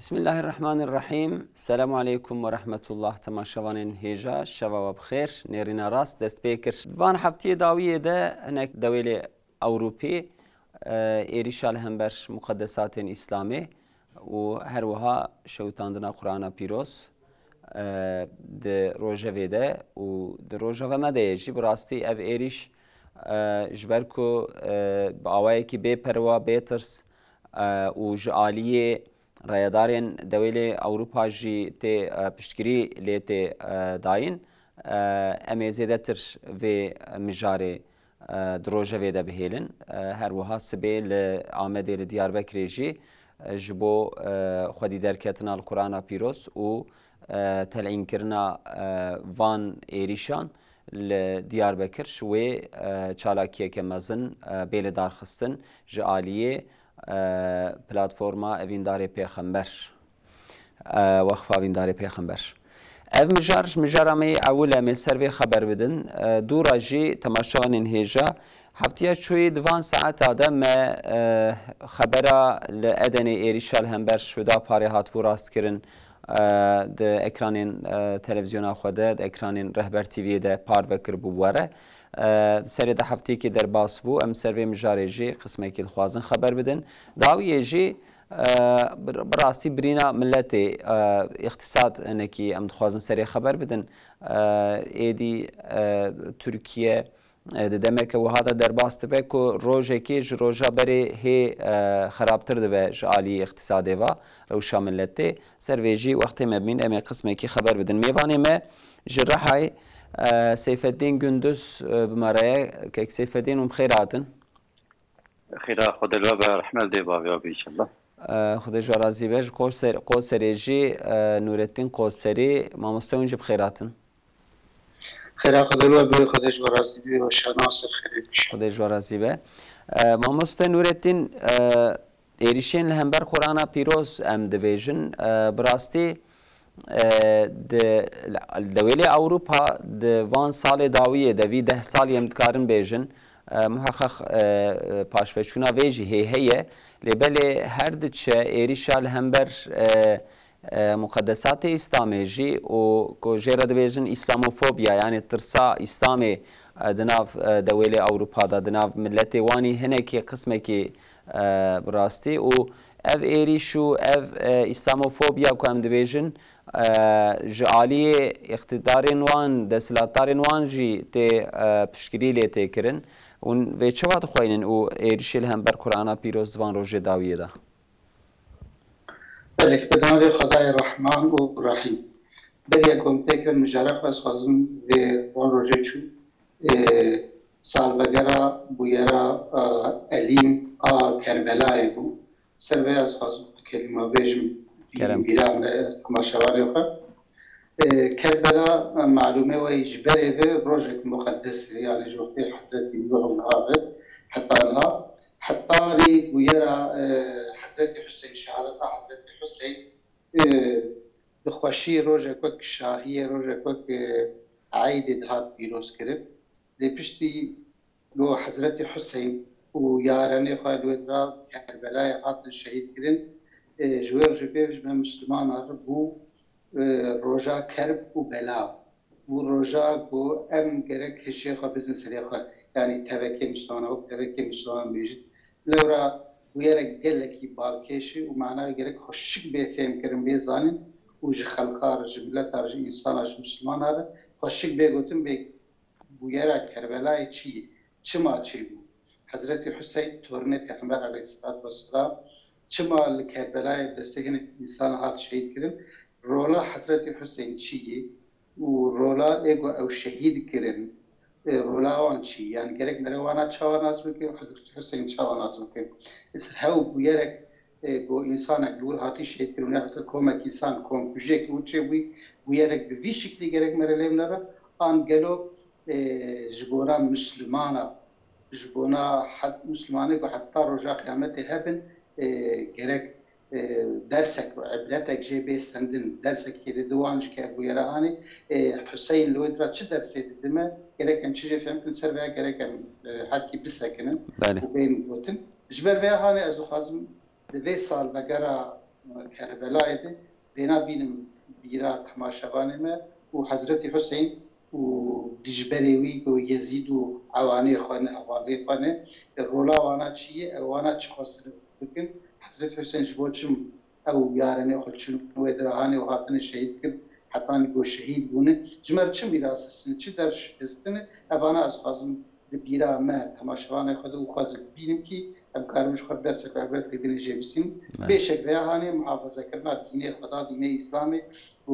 بسم الله الرحمن الرحیم. السلام علیکم و رحمت الله. تماشاوان هیجا شوا بخیر. نرینا راست دست پیکر. وان هفته داویه ده هنک دویل اوروپی ایریشال همبر مقدسات اسلامی و هر وها شوتاندنا قرآن پیروز ده روجه ده و ده روجه و مده جی براستی او ایریش جبرکو باوایی کی به پروا بیترس و جالیه رایدارین دویل اوروپا جی تی پشتگیری لیتی داین امیزیده تر و مجاره دروژه ویده بهیلن هر وها سبی لآمده لدیاربکری جی جبو خودی درکتنا القرآن پیروز و تلعین کرنا وان ایریشان لدیاربکر و چالاکیه که مزن بیل دارخستن جالیه پلاتفورما اویندار پیغمبر وقفه اویندار پیغمبر اف مجارمی اول می سروی خبر بدن دو راجی تماشاوان هیجا هفتیا چوی دوان ساعت آدم خبره لادن ایریشال همبر شده پاره هات بو راست کرن د اکران تلویزیون خوده د اکران رهبر تیوی ده پار وکر بواره سری ده هفته که در باس بو ام سروی مجاری جی قسمه که خوازن خبر بدن داویه جی براستی برینا ملت اقتصاد انکی ام خوازن سری خبر بدن ایدی ترکیه دمک و هذا در باس تبه کو روزه کی روزا بری هی خرابتر دبه جالی اقتصادی و روشا ملت سرویجی وقتی مبین ام قسمه کی خبر بدن میوانی ما جراحی سیف الدین گندوز بمرأي كيك سيف الدين ومخيراتن خيرا خد الوبا رحمة الله بابي إن شاء الله خد جرازي بيج قوسري جي نور الدين قوسري ما مستوين بخيراتن خيرا خد الوبا خد جرازي بي وشناصر خير خد جرازي بي ما مستوين نور الدين إيريشين لهمبر قرآن بيروز أم ديفيجن براستي دویل اوروپا دوان سال داویه دوی 10 سال یمدکارن بیجن محقق پاشوچونا ویجی هیه لبله هر دچه ایریشال همبر مقدسات اسلامی جی و کوجرا بیجن اسلاموفوبیا یعنی ترسا اسلامی دناف دویل اوروپا دا دناف ملت وانی هنکی قسمه کی براستی و اف ایریشو اف اسلاموفوبیا کو هم دبیجن جالیه اقتدارین وان دستلاتارین وان جی تی پشکری لیتی کرن اون و چه وقت خوینن او ایرشیل هم بر قرآن پیروز دوان روز داویه دا. بله بدان خدای رحمان و رحیم. بله کمته که مجرد از خازم و وان روز چو سال وگرا بویرا علیم کربلای بو سروی از خازم کلمه بیشم بیرام تماشاواری خود کربلا معلومه و اجباره به روزک مقدس یعنی جوتی حضرت نور العابد حتی لی بویرا حضرت حسین شهادت حضرت حسین بخوشی روزک وک شاهی روزک وک عید دهات پیروز کرد لپشتی لو حضرت حسین و یارانی خواهد ودرا کربلای قاتل شهید کردن جوار جبهش به مسلمان بو روزا کرب و بلا بو روزا بو ام گرک هشی خو بزن سری خو یعنی توکل مسلمان و توکل مسلمان بیشت لورا ویرک گلکی بالکشی و معنی گرک خوشک به فهم کردن بیزانین و ج خلقار جمله ترج انسان اج مسلمان هر خوشک به گوتم به ویرک کربلای چما چی بو حضرت حسین تورنه پیغمبر علیه السلام چما کربلای دستگین انسان هات شهید کردن رولا حضرت حسین چیه و رولا ایگو او شهید کردن رولا آن چی یعنی گرگ مروانا چاوان از بکن حضرت حسین چاوان از بکن هاو بیرک گو انسان اگلول هاتی شهید کردن حتی کومک انسان کوم کجک وچه بیرک به شکلی گرگ مرلیم نرا آن گلو جبونا مسلمانا جبونا حد مسلمانه و حتی رجا قیامت هبن گرک درسك وعبلتك جي بيستندن درسك كده دوانج كابو يراهاني حسين لودرا تش درسيت الدماء كده كان شيء فهمت سربا كده كان حكي بسكنن وبين بوتن جبر بها هاني ازو خازم دي صال بقرا کربلای ده بینا بینم بیرا تماشاوانه ما و حضرت حسین و دجبروی و یزید و عوانی خانه رولا وانا چیه وانا چه خسر بکن حضرت حسین جبوچم او یارنه خودشون و درهانه و هاتن شهید کرد حتی نگو شهید بونه جمر چه میراثن چه درش استنه اوانا از خازم بیرا ما تماشاوانه خود و خود بینم کی ام کارمش خود درس کاربر تبینی جبسیم بشک ریاهانی محافظه کردن دین خدا دین اسلامی و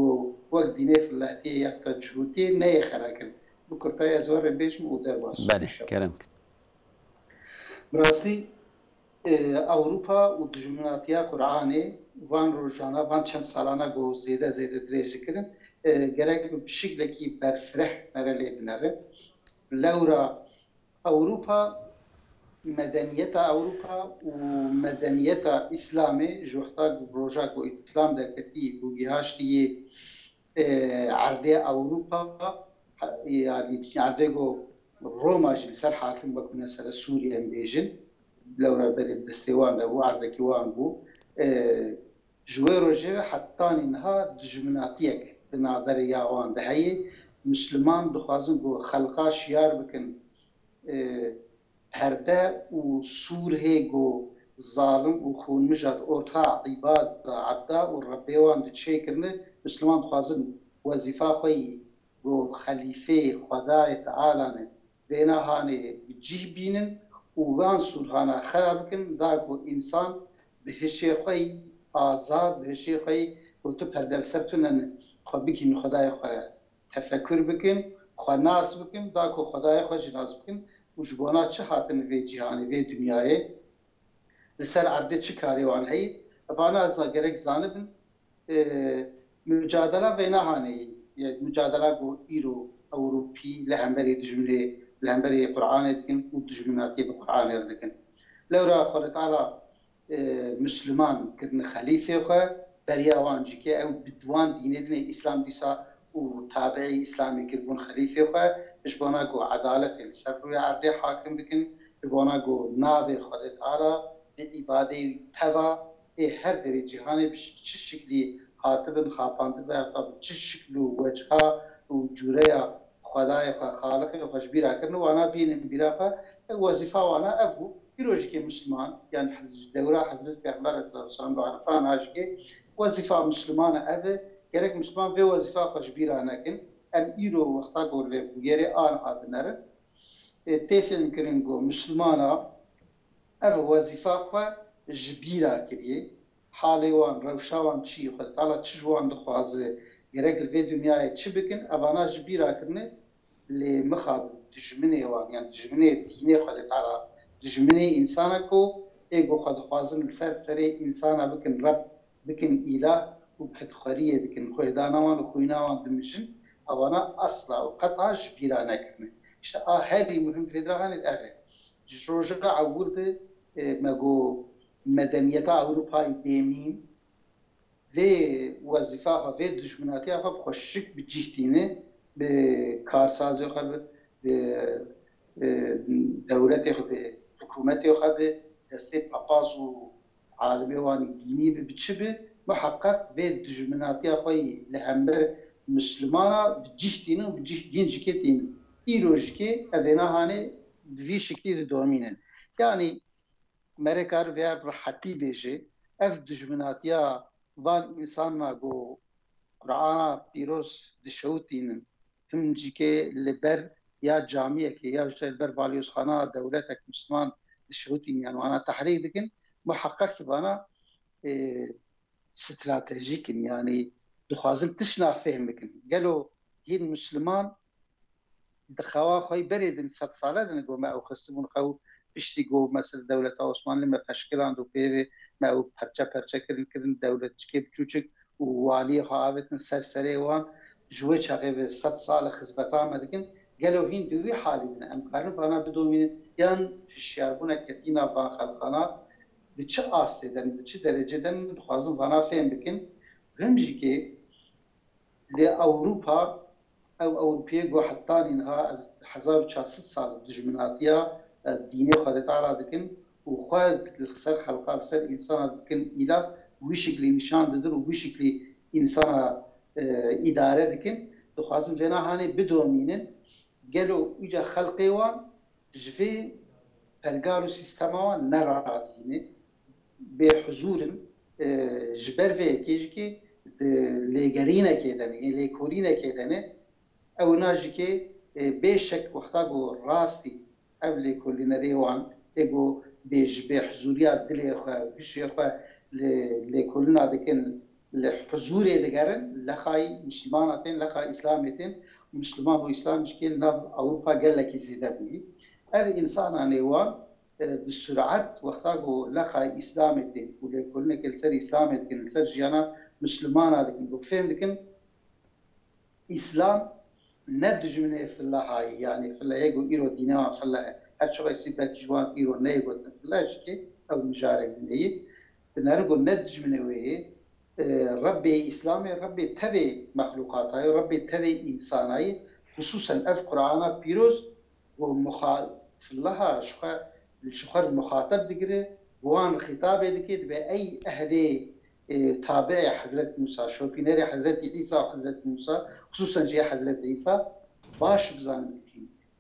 وقت دین فلاحتی یک تجربه نه خراکن بکرتای از ور بیش مودر باس. بله کرم. براستی اوروپا و دجمناتیا قرآنی وان روزانه وان چند سالانه گو زیاده درج کردن گرگ بشکل کی برفرح مرلی بنره لورا اوروپا مدنیت اوروپا و مدنیت اسلامی جوختا بروجاک و اسلام در کتی و گیهاشتی عرضه اوروپا يعني عرضه روما جل سر حاكم بكون سر سوريا بيجن لورا بلد دستوان له عرضه كيوان بو جويرو جي حتى انها دجمناتيك بنظر ياوان ده هي مسلمان دخوازن بو خلقا شيار بكن هرده و سور هيگو ظالم و خون مجد اورتا عباد عبدا و ربيوان دچه کرنه مسلمان خوازن وظیفه خوی و خلیفه خدای تعالی نه دینا هانه جی بینن و وان سورهانا خراب کن داکو انسان بهشی خوی آزاد بهشی خوی و تو پردر سرتونن خو بکن خدای خو تفکر بکن خو ناس بکن داکو خدای خو جناز بکن وجبونا چه هاتن وی جهانی وی دنیای لسر عبده چه کاری وان هی ابانا از گرک زانبن mücadele beynahane yani mücadele bu İro Avrupi lehemberi dijmine lehemberi Kur'an etkin u dijminati bu Kur'an erdikin lewra Allah Teala Müslüman kidne halife xwe beriya wan jike ew bidwan dînedine İslam dîsa û tabiî İslamî kirbûn halife xwe ji bona ku adaletê li ser rûya erdê hakim bikin ji bona ku navê Xwedê Teala bi îbadê teva ê her derê cîhanê bi çi şeklî hatibin xapandin ve çi şekl û wecha û cûreya Xwedayê xwe Xaliqê xwe ji bîra kirin û wana bînin bîra xwe wezîfa wana ev bû Pirojike Müslüman yani devra Hazreti Peygamber Aleyhisselam Arafan aşke vazifa Müslüman ev gerek Müslüman ve vazifa hoşbira nakin em iro vakta gorle bu yeri an adınları tefin kirin go Müslümana ev vazifa xwe jbira kiriye hali wan rewşa wan çi xwe tala çi jwan dixwaze gerek ve dünyaya çi bikin evana jbira kirine li mixab dijminê wan yani dijminê dînê xwe tala dijminê insana ku ego xwe dixwazin li ser serê insana bikin reb bikin îlah û ketxweriyê dikin xwedana wan û xwîna wan dimijin evana asla û qeta ji bîra nekirine işte a herî muhim fêdirahanê ev e ji roja ewil de me got medeniyeta Ewropayê dêmîn vê wezîfa xwe vê dijminatiya xwe bi xweşik bi cih tîne bi karsazê xwe bi دولتê xwe bi hikûmetê xwe bi destê papaz û alimê wan dînî bi biçi bi muheqqeq vê dijminatiya xwe li hember Müslümana bi cih tînin û bi cih dîn jikê tînin îro jikê evêna hanê bi vî şeklî didomînin yani merekar veya rahetî bêje ev dijminatiya van insana got Qur'ana pîroz dişewitînin tim jikê li ber ya camiyekê ya ji ber balyozxana dewletek Müslüman dişewitîn yani wana tehrîk dikin muheqqeq vana stratejîk in yani dixwazin tişna fêm bikin gelo hîn Müslüman dixewa xwe berê din sed sale din got me ew xistibûn xew piştî got mesela dewleta Osmanlî me feşkilan û pêvê me ew perçe kirin dewletçikê biçûçik û waliyê xwe avêtin ser serê wan ji wê çaxê ve sed sale xizmeta me dikin gelo hîn di wî halî din em karin vana bidomînin yan hişyarbûnek ketîna van xelqana di çi astê de di çi derecê de dixwazin vana fêm bikin him jîkê li Ewropa ew Ewropiyê got heta nînha 1400 sal dijminatiya dînê Xwedê Teala dikin û xwe li ser xelqa li ser însana dikin îlah وی شکلی نشان دادن و وی شکلی انسان اداره دکن دخوازن فینا هانی بدومینن گلو ایجا خلقی وان جفی پرگار و سیستما وان نرازینه به حضورن جبر و کیجی که لیگرینه کدنه لیکورینه کدنه او ناجی که بیشک وقتا گو راستی او لیکولینه ریوان اگو بیش به حضوریات دلی خواه بیشی خواه لیکولینه دکن لحضوری دگرن لخای مسلماناتین لخای اسلامتین مسلمان و اسلام جکن نف اوروپا گلکی زیده بودی او انسان آنیوان بسرعت وقتا گو لخای اسلامتین و لیکولینه کل سر اسلامتین سر جیانا مسلمان دکن و فهم دکن اسلام ندجمنه في الله هاي يعني في الله يجو إيرو دينا في الله هالشو يصير جوان إيرو نيجو في الله شكي أو مجاري مني بنرجو ندجمنه ويه ربي إسلامي ربي تبي مخلوقاته ربي تبي إنساني خصوصا في قرآن بيروز في الله شخر المخاطب دقره وان خطاب دكيد بأي أهدي تابع حضرت موسى شوفي نري حضرت عيسى وحضرت موسى خصوصا جي حضرت عيسى باش بزان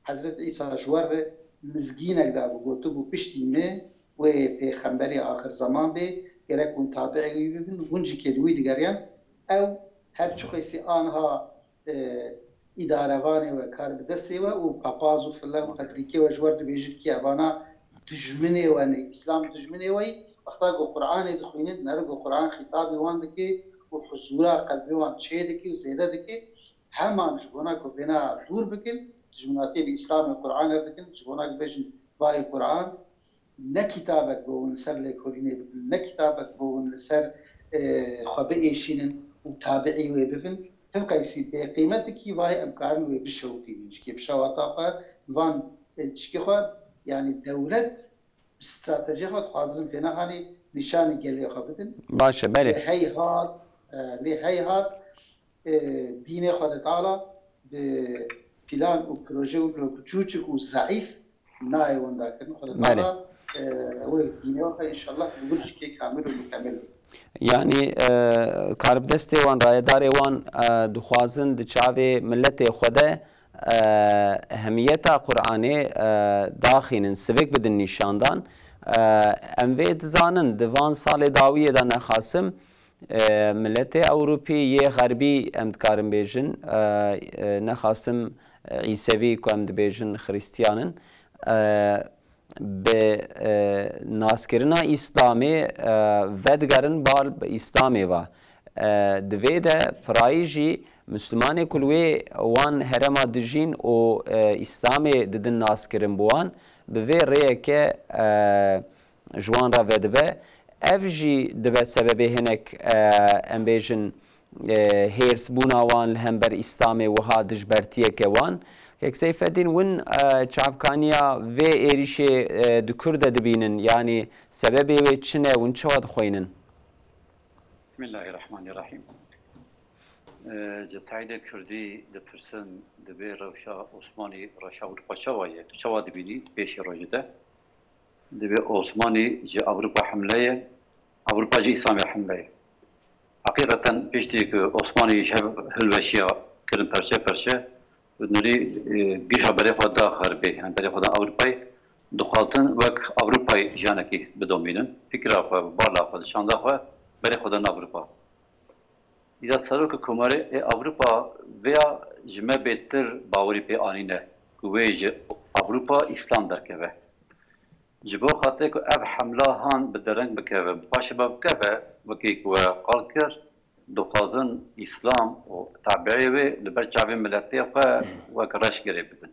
حضرت عيسى جوار مزگین اگه بگوتو بو پشتی مه و پیغمبری آخر زمان به گرک اون تابعی ببین اونجی که دوی دیگریان او هر چقیسی آنها اداره‌وانی و کار بدستی و پاپاز و فلان و تفریقی و جوار بیجید که اوانا دجمنه و اسلام دجمنه وی وقتا گو قرآن دخوینید نرگو قرآن خطابی وان دکی و حضورا قلبی وان چه دکی و زیده دکی همان جبونا کو بنا دور بکن جمناتی به اسلام قرآن بکن جبونا کو بجن وای قرآن نه کتابت بون سر لیکولینه بکن نه کتابت بون سر خبه ایشینن و تابعی وی بکن تبقى يصير بقيمتك وهي امكان وبشوتي مشكي بشواطه وان تشكي يعني الدولة استراتيجية خاصة فينا هاني نشان جلي خبطن باشه بله لهي هات دين خالد تعالى ببلان وبروجي وبروجوتشك وضعيف ناي ونداكن خالد تعالى هو دين ان شاء الله بقول شيء كامل ومكمل يعني کاربدستی وان رایداری وان دخوازن دچاوی ملت خوده اهمیت قرآنی داخلن سوک بدن نشاندان اموید زانن دوان سال داویه دا نخاسم ملت اوروپی یه غربی امدکارم بیجن نخاسم عیسوی که امد بیجن خریستیانن به ناسکرنا اسلامی ودگرن بال اسلامی و دویده پرایجی مسلمان کلوی وان هرما دجین و اسلامی ددن ناسکرن بوان به وی ریه که جوان را ودبه افجی دبه سبب هنک امبیجن هیرس بونا وان لهم بر اسلامی و ها دجبرتیه که وان که سیف الدین ون چافکانیا و ایریشه دکرد دبینن یعنی سبب و چنه ون چواد خوینن بسم الله الرحمن الرحیم جسعید کردی دپرسن دبی روشا عثمانی روشا اروپا چوایه چوا دبینی پیش روجده دبی عثمانی جه اروپا حمله اروپا جه اسلامی حمله حقیقتا پیشتی که عثمانی جه هلوشیا کردن پرچه نری گیشا برای خدا خربی یعنی برای خدا اروپایی دخالتن وک اروپایی جانکی بدومینن فکر آخوا بالا آخوا شانده آخوا برای خدا اروپا ایده سروک کماره اروپا ویا جمع بهتر باوری پی آنینه که ویج اروپا اسلام درکه جبو خاطر که اف حمله هان بدرنگ بکه باشه بکه وکی که قال کرد دخوازن اسلام و تابعی و لبرچاوی ملتی و کرش گری بدن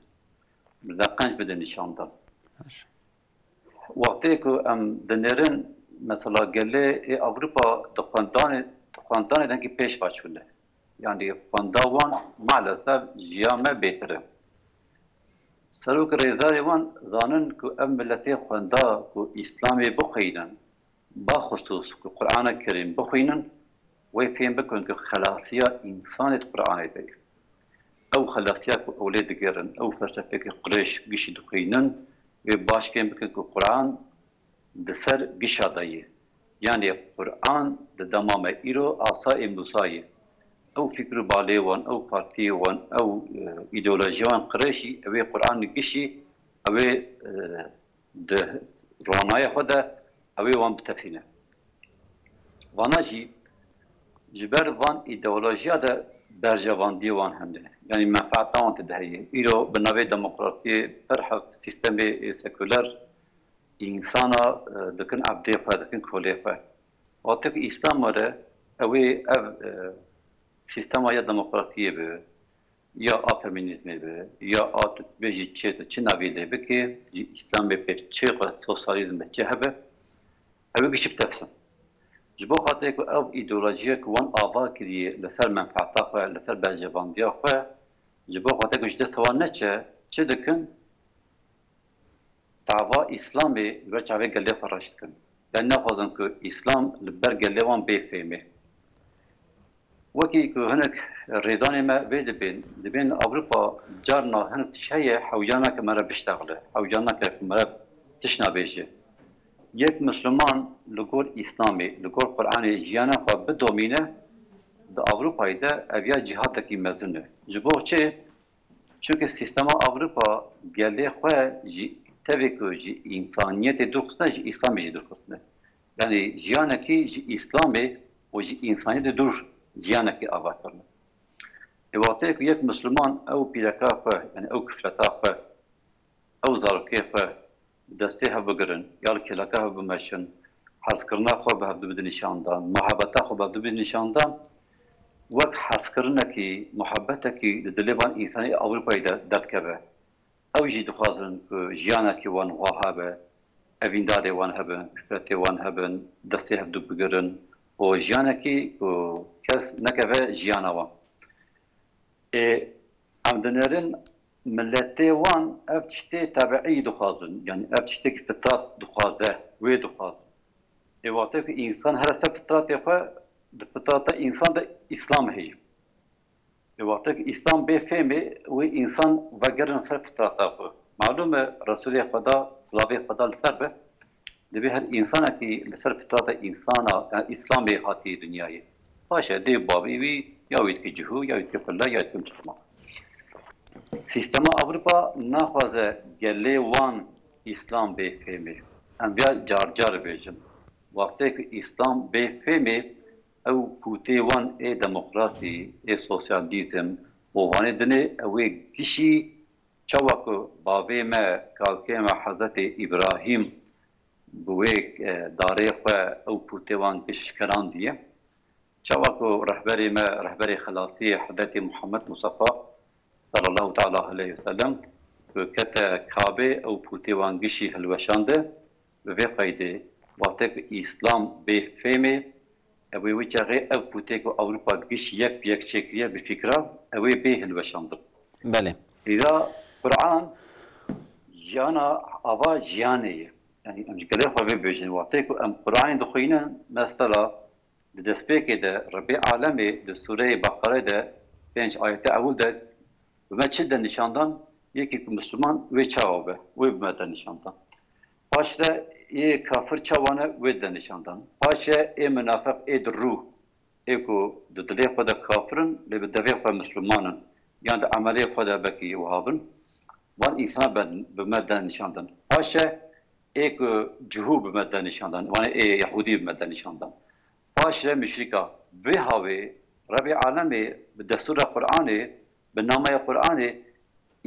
بدقنج بدن نشانده وقتی که ام دنیرن مثلا گله اروپا دخواندان دنگی پیش بچونه یعنی خواندوان مالسف جیامه بهتره سروک ریزاری وان زانن که ام ملتی خوانده که اسلامی بخوینن با خصوص که قرآن کریم بخوینن ويفهم بكون كخلاصية إنسان القرآن ده أو خلاصية أولاد جيرن أو فلسفة قريش جيش دخينن وباش كان بكون كقرآن دسر جيش عضية يعني قرآن دمامه إيرو آساء موسى أو فكر باليوان أو بارتيوان أو إيديولوجيوان قريشي أو قرآن نقشي أو ده رانايا خدا أو وان بتفسينه واناجي جبر وان إيديولوجيا ده برجوان ديوان همده يعني منفعتان تدهيه إيرو بنابي ديمقراطية فرح سيستم سيكولر إنسانا دكن عبدي فا دكن كولي فا وقتك إسلام وره أوي أو سيستم يا ديمقراطية به يا فيمينيزم به يا بيجي تشيت تشنابي ده بكي إسلام به تشيق سوسياليزم بتجهبه أوي كشف تفسم جبو خاطرك أو إيديولوجيك وان آبا كذي لسر منفعتها لسر برجوانديا خا جبو خاطرك جد سوال نتشه دكن دعوا إسلامي برجعوا قلة فراشتكن لأن نفوزن كو إسلام لبر قلة وان بيفهمه وكي كو هناك ريداني ما دبين أوروبا جارنا هناك شيء حوجانا كمرة بيشتغله حوجانا كمرة تشنا بيجي يك مسلمان لقول إسلامي لقول قرآن جيانا خو بدومينه دا أوروبا ده أبيا جهاتك مزنه جبوه چه چونکه سیستم أوروبا قلة خو جي تبكو جي إنسانية درخصنا جي إسلامي جي درخصنا يعني جيانكي جي إسلامي وجي إنسانية دور جيانكي أغاثرنا وقتك يك مسلمان أو بيركافة يعني أو كفلتافة أو زاركافة دستها بقرن يال كلاكها بمشن حسكرنا خو بهبدو بدن نشاندان محبتا خو بهبدو بدن نشاندان وقت حسكرنكي محبتكي لدلبان إنساني أوروبا دبكبه او جي دخوازن جيانكي وان وهابه اوین داده وان هبن کفرتی وان هبن دستی هبدو بگرن و جیانکی کس نکوه جیانا وان امدنرین ملتی وان اف تشتی تبعی دخوازن يعني اف تشتی که فطرات دخوازه وی دخوازن وقتی که انسان هر سه فطرات یخواه فطرات انسان ده اسلام هی وقتی که اسلام بفهمه و انسان وگرن سر فطرات خو معلومه رسول خدا صلوات خدا لسر به دبی هر انسان کی لسر فطرات انسان اسلام به هاتی دنیای باشه دی بابی وی یا وید کی جهو یا وید کی فلا یا وید کی مسلمان سیستم اروپا نخوازه گله وان اسلام بفهمه ام بیا جار جار بیجن وقتی که اسلام بفهمه او کوتی وان ای دموکراسی ای سوسیالیزم وانه دنه او گشی چواکو باوی ما کالکه ما حضرت ابراهیم بویک داره خو او کوتی وان گشکران دیه چواکو رهبری خلاصی حضرت محمد مصطفى صلى الله تعالى عليه وسلم كتا كابي او بوتي وانجشي هلوشانده وفي قيده وقتك اسلام بفهمه اوي وجهه او بوتي اوروبا جيش يك بيك شكليه بفكره اوي به هلوشانده بله اذا قران جانا ابا جانيه يعني ام جكله خو بيجن وقتك ام قران دخينا مثلا دسبيك ده ربي عالمي ده سوره بقره ده 5 ايات اول ده و چه نشاندن یکی مسلمان و چاوبه و بمدن نشاندن پاشته ای کافر چوانه و نشاندن پاشه ای منافق ای درو ایکو ددلی خود کافرن لی بدوی خود مسلمانن یعنی د عملی خود بکی وهابن وان انسان بمدن نشاندن پاشه ایکو جهو بمدن نشاندن وان ای یهودی بمدن نشاندن پاشه مشرکا و هاوی ربی عالمی بدستور قرآنی بالنامه القرآن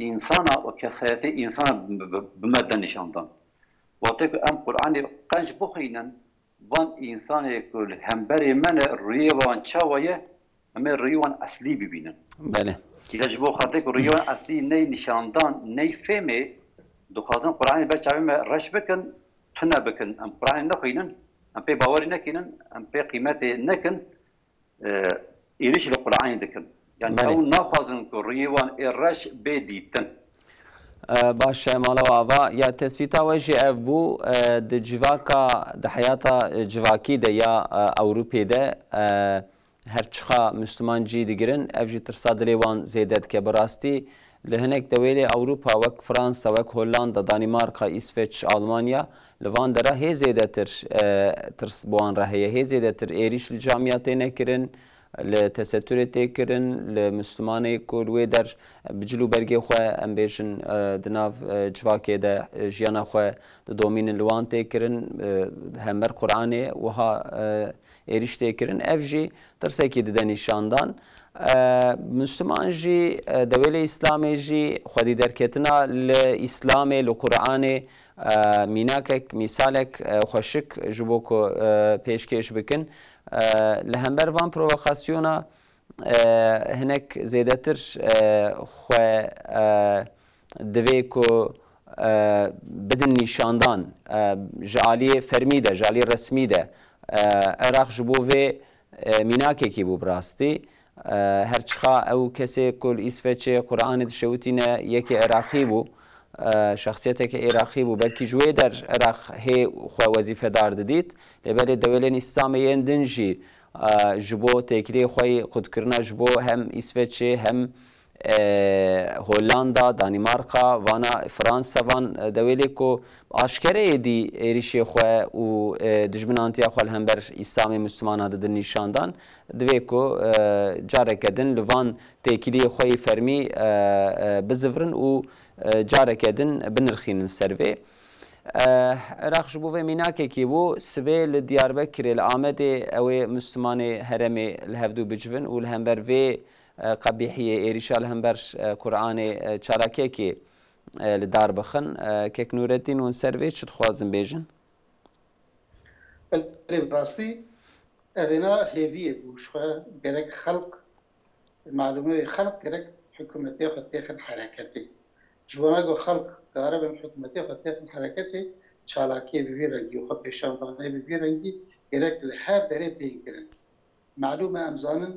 إنسان وكسيات إنسان بمدن نشاندن وقتك أم قرآن قنج بخينا وان إنسان يقول همبري من ريوان شاوية أما ريوان أصلي ببينا بله إذا جبوا خاطرك ريوان أصلي ني نشاندان ني فهمي دو خاطر قرآن بچاوي ما رش بكن تنا بكن أم قرآن نخينا أم بي باوري نكينا أم بي قيمتي نكن إيريش القرآن دكن يعني او ناخذن كريوان الرش بديتن باشه مالا و یا تثبیتا وجه ابو د جواکا د حیاتا جواکی ده یا اوروپی ده هر چخا مسلمان جی دگرن اف جی ترسا دلیوان زیدت که براستی لهنك دويلة أوروبا وك فرنسا وك هولندا دانماركا إسفيتش ألمانيا لوان درا هي زيادتر ترس بوان راهي هي زيادتر إيريش الجامعات نكرن لتستر تكرن لمسلماني كل ويدر بجلو برجي خوا أمبيشن دناف جواكي ده جيانا خوا دومين لوان تكرن همبر قرآني وها إيريش تكرن أفجي ترسكي ددني شاندان مسلمان جي دولة إسلامي جي خدي دركتنا لإسلامي لقرآن ميناكك مثالك خوشك جبوكو پیشکش بکن لهمبر وان پرووکاسیونا هناك زيادتر خو دويكو بدن نشاندان جالي فرميده جالي رسميده عراق جبوه ميناكي كي بو براستي هرچخا او کسی کل اسفچه قرآن دشوتینه یکی عراقی بو شخصیت که عراقی بو بلکه جوی در عراق هی خو وظیفه دار دید لبل دولت اسلامی دنجی جبو تکری خوی خود کرنا جبو هم اسفچه هم هولندا دانمارکا وانا فرانسا وان دولی کو آشکره دی ریشه خو و دجمنانتی خو همبر اسلامی مسلمان دد نشاندان دوی کو جاره کدن لوان تکلی خوی فرمی بزفرن و جاره کدن بنرخین سروی عراق جبو و میناکی کی بو سبه لدیاربکر العامد او مسلمان هرمی الهفدو بجون و الهمبر و قبیحیه ایریشال همبر قرآن چراکی که لدار بخن که نوردین اون سروی چه خوازم بیجن؟ بله براستی اوینا هیویه بوش گرک خلق معلومه خلق گرک حکومتی خود تیخن حرکتی جوانا گو خلق قرار بهم حکومتی خود تیخن حرکتی چالاکی بی رنگی و خود پیشاندانه بی رنگی گرک لهر دره بیگرن معلومه امزانن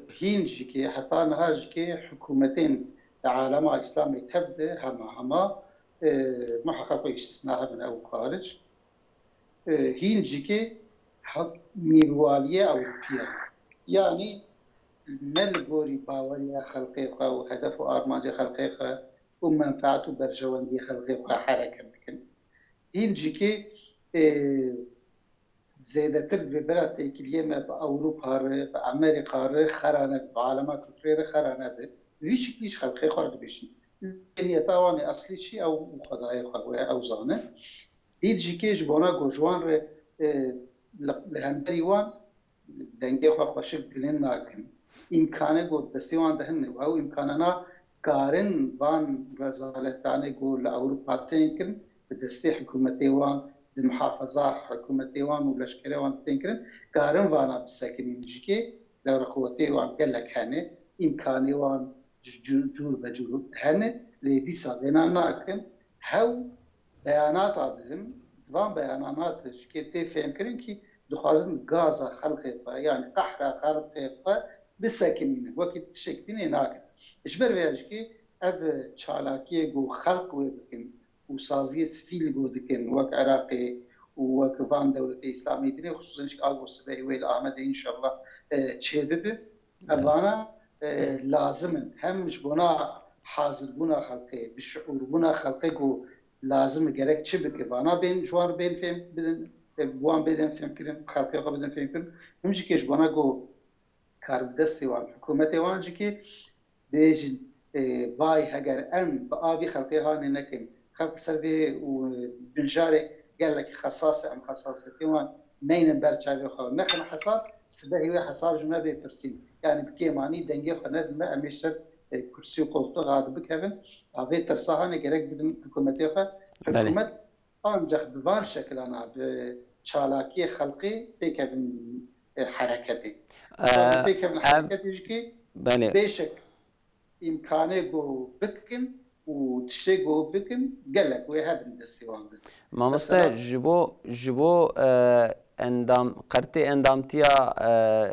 هینجی که حتی نهاج که حکومتین عالم اسلامی تبدأ هما محقق استثناء من او خارج هینجی که میروالیه اوروپیه یعنی ملبوری باوری خلقی و هدف و آرمان خلقی و منفعت و برجواندی خلقی حرکت بکن هینجی که زیادتر به برات اکلیه ما به اروپا به امریکا خرانه به عالم کفر خرانه به ویش کلیش خلقی خارج بشین یعنی توانی اصلی چی او خدای خدای اوزانه هیچ جیکش بنا گوجوان ر لهندریوان دنگه خو خوش بلین ناکن امکانه گود دسیوان دهن او امکاننا کارن وان رزالتانه گول اروپا تینکن به دستی حکومتی وان المحافظات حكومتي وان ولشكري وان تنكرن قارن وانا بساكنين جيكي دور قوتي وان قال لك هنه امكاني وان جور بجور هنه لدي صادنا ناكن هاو بيانات عدم دوام بيانات جيكي فهم كرين كي دخازن غازا خلقي يعني قحرة خلقي بساكنين وقت شكتين ناكن اجبر بيجيكي اذ چالاكي جو خلق وبكن وسازية سفيل بودكن وك عراقي وك فان دولة إسلامية دنيا خصوصا إنش أول سبعي ويل أحمد إن شاء الله تشيبه أبانا لازم هم مش بنا حاضر بنا خلقي بالشعور بنا خلقي جو لازم جرك تشبك أبانا بين جوار بين فهم بدن بوان بدن فهم كرن خلقي قا بدن فهم كرن هم جيكيش بنا جو كاربدسي وان حكومتي وان جيكي بيجن باي هجر أن بآبي خلقي هاني نكن خلق سربي وبنجاري قال لك خصاصة أم خصاصة كمان نين برجع بخو نحن حصاد سبعي وحصاد جمع بفرسين يعني بكيماني دنجي خناد ما أميشر كرسي وقلته غاد بكهن هذا ترصاها نجرك بدم حكومتي خا حكومة أنجح بوان شكل أنا بشالاكي خلقي بكهن حركتي بكهن حركتي جكي بيشك إمكانه جو بكن وتشتغل بكن قالك ويهاب السيوان ما مست جبو اندام قرتي اندامتيا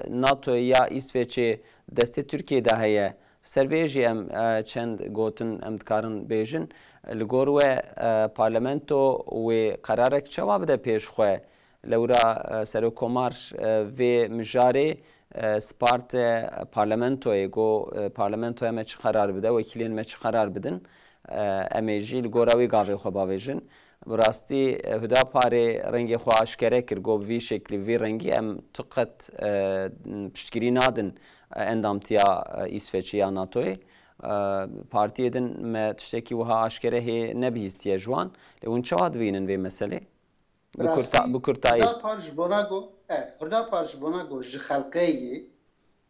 ناتو يا إسفيتشي دستي تركيا ده هي سرفيجي ام چند گوتن ام دکارن بیجن لگور پارلمنتو و قرارك جواب ده پیش خواه لورا سرو کمار و مجاره سپارت پارلمنتوی گو پارلمنتوی ما چه قرار بده وکیلین ما چه قرار بدن امیجی لگوراوی گاوی خو باویجن براستی هدا پاره رنگ خو آشکاره کر گو وی شکلی وی رنگی ام تقت پشتگیری نادن اندامتیا İsveç'i ya NATO'yu partiyeden me tişteki وها آشکاره هی نبیستی جوان لون چه وادوینن وی مسئله بکرتایی هردا پارش بوناگو ج خلقی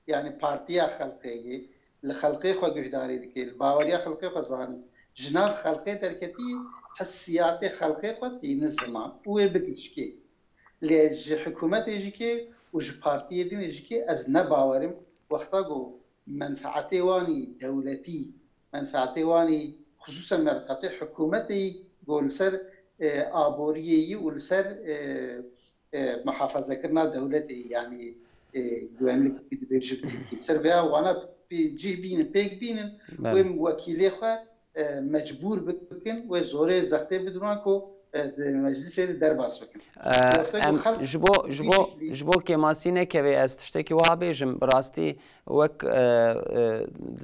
yani partiya xalqi لخلقي خو گهداري دي باوريا خلقي خو زان جناب خلقي تركتي حسيات خلقي خو ينزما وبكشكي لج حكومت يجيكي وج بارتي دي يجيكي از نباورم وقتاغو منفعتي واني دولتي منفعتي واني خصوصا منفعتي حكومتي قول سر آبوريي ولسر محافظه كرنا دولتي يعني güvenlik birlikte Serbiya wana cihbinin pek binin ve vekili xwe mecbur bikin ve zore zaxte bidran ko meclise derbas bikin. Jbo kemasine keve ez tiştekî wiha bêjim bi rastî wek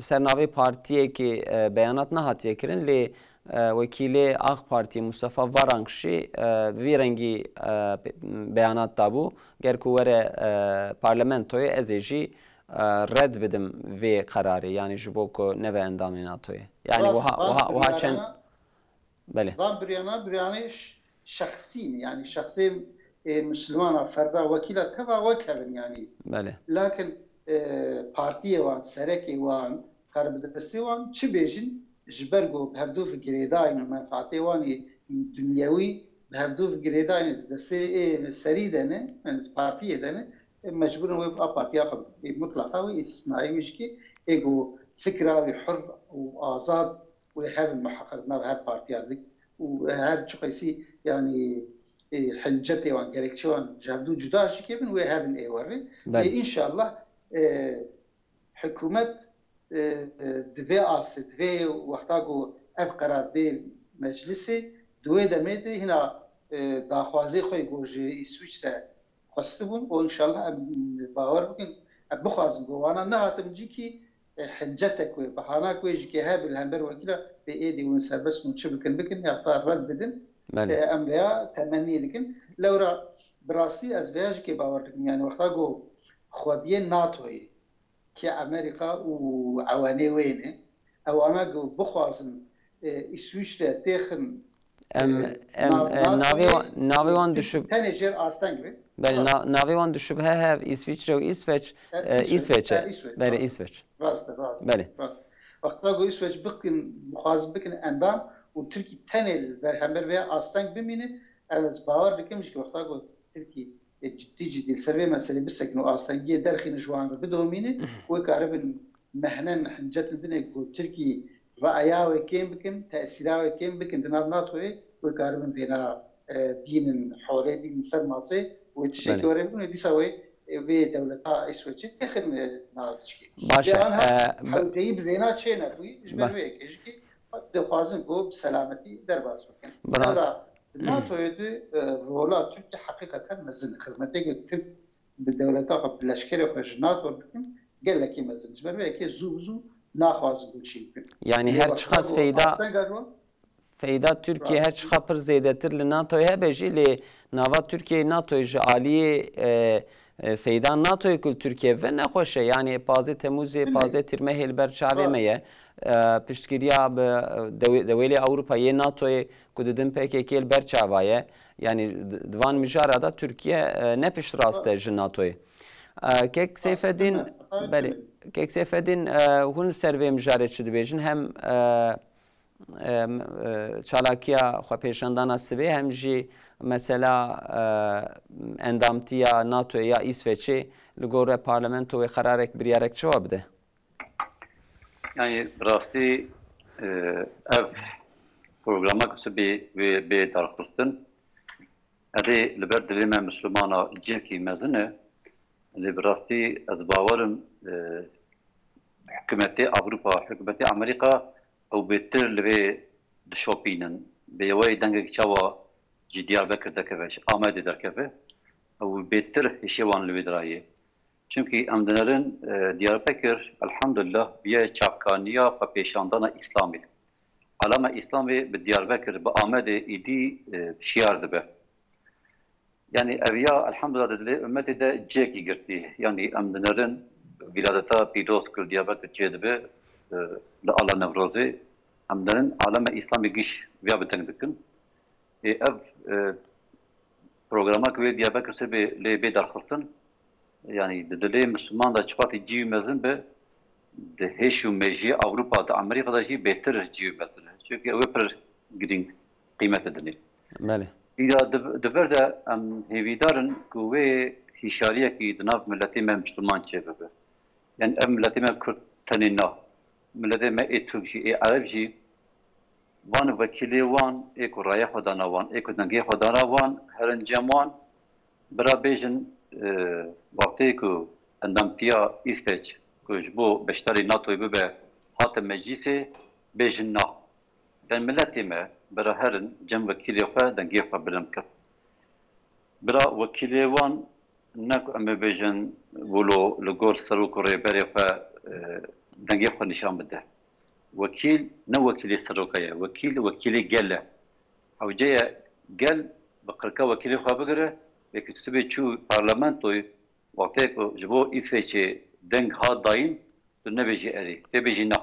sernavê partiyê ki beyanat nehatiye kirin lê وکیل آخ پارتی مصطفی وارانگشی وی رنگی بیانات دابو گر کوره پارلمانتوی ازیجی رد بدم وی قراری یعنی جبو کو نو اندام ناتوی یعنی وها چند بله وان بریانه شخصی yani şahsi Müslüman ferda vekila teva vekilin yani بله lakin partiye wan sereki wan karbidesi wan çi bejin جبرجو بهدوف جريداين منفعتي واني دنيوي بهدوف جريداين بس سريدنا من بارتيه دنا مجبور نبقى بارتيه مطلقه واستثنائي مشكي ايجو فكره حر وازاد ويحب المحقق هذا بارتيه هذيك وهذا شو قيسي يعني حنجتي وان جريكشون جابدو جدا شكي من ويحب الايوري ان شاء الله حكومه دوی آسد دوی وقتا گو اف قرار به مجلسی دوی دمیده هنا داخوازی خوی گوجه اسویچ تا خواسته بون و انشالله باور بکن بخوازم گوانا نه هاتم جی کی حجتك وبحانا كويج كي هاب الهمبر وكلا بايدي ونسبس ونشبكن بكن يعطى رد بدن ام بها تمني لكن لو را براسي از بياج كي باور يعني وقتا جو خوديه ناتوي كي امريكا وعواني وينه او انا بخوازن اسويشتا تخن ناویوان düşüp تنجر استنگري بله ناویوان düşüp هاv İsviçre ve İsveç'e bale İsveç راست بله وقتا جو اسويچ بكن مخازن بكن اندام وتركي تنل برهمبر veya استنگ بمينه از باور بكمش كي وقتا جو تركي جدي السربيه مسألة بسكن وأصلاً درخين جوان بدومينه وكاربن مهنا حنجت الدنيا تركي رأيا وكيم بكن تأثيرا وكيم بكن دناب ناتوي وكاربن دينا بين حوالي بين سر ماسي وتشكي وربنا دي سوي بدولتها إسويتش تخن ناتشكي. باشا. حوالي بزينا شينا بوي جبروي كيجي دخوازن جو بسلامتي درباس بكن. براس. ناتويدي رولا تركيا حقيقة مزن خدمتك ترك بالدولتها بالأشكال وخجنات وبكن قال لك مزن جبروي كي زوزو ناخواز بوشي يعني هر شخص فایده ترکیه هر چقدر پر زیادتر لناتوی هبجی لی نوا ترکیه ناتوی جالیه فایده ناتوی کل ترکیه و نخوشه یعنی پازه تموزی پازه ترمه هلبر شعبه میه پشتگیریا به دوله اروپایی ناتوی کدوم پکی کل بر شعبه یعنی دوان مجاره دا ترکیه نپشت راسته جناتوی کیک سیفدین بله کیک سیفدین هون سروی مجاره چه دیجن هم چالاکیا خو پیشاندانا سبی هم جی مثلا اندامتیا ناتو یا İsveç'i لگور پارلمانتو و قرارک بریارک جواب ده yani rastı ev programa kısa bir taraftan adi liber dilime Müslümana cinki mezene liberasti az bavarım hükümeti Avrupa hükümeti Amerika او بهتر لبي دشوبينن بيوي دنگك چاوا جديار بكر دكفش آمد دركفه او بهتر هشوان لبي درایه Çünkü emdinerin Diyarbakır elhamdülillah bir çapkaniya ve peşandana İslami. Alama İslami bir Diyarbakır, bir Ahmet'e idi şiardı be. Yani evya elhamdülillah dedi, ümmeti de ceki girdi. Yani emdinerin viladeta pidos kır Diyarbakır çeydi Allah nevrozi. Emdinerin alama İslami giş veya bitendikin. Ev programa kıve Diyarbakır sebebi lebe darxılsın. Yani dediğim Müslüman da çıkartı civmezin be de heşu meji Avrupa'da Amerika'da jî beter civmezin. Çünkü o per gidin kıymet edini. Bale. İla dever de hevidarın kuvve hişariye ki dınav milleti me Müslüman çevebe. Yani milleti me Kürt tenina. Milleti me Türkçi, Arapçı. Van vekili van, eko raya xodana van, eko dengi xodana van, herin ceman bira bejin vakti ku endamtiya İsveç ku jbo beştari NATO'yu bibe hat meclisi bejin na. Ben milleti me bira herin cem vekili xwe dengi xwe bilim kir. Bira vekili van nek eme bejin volo li serok rêberê xwe dengi xwe nişan bide. Vekil ne vekili serokaya, vekili gelle. Havcaya gel bakırka vekili xwe bigire ve kütübe çu parlamentoyu vakti ku jibo İsveç'e deng ha dayın nebeci eri, nebeci na.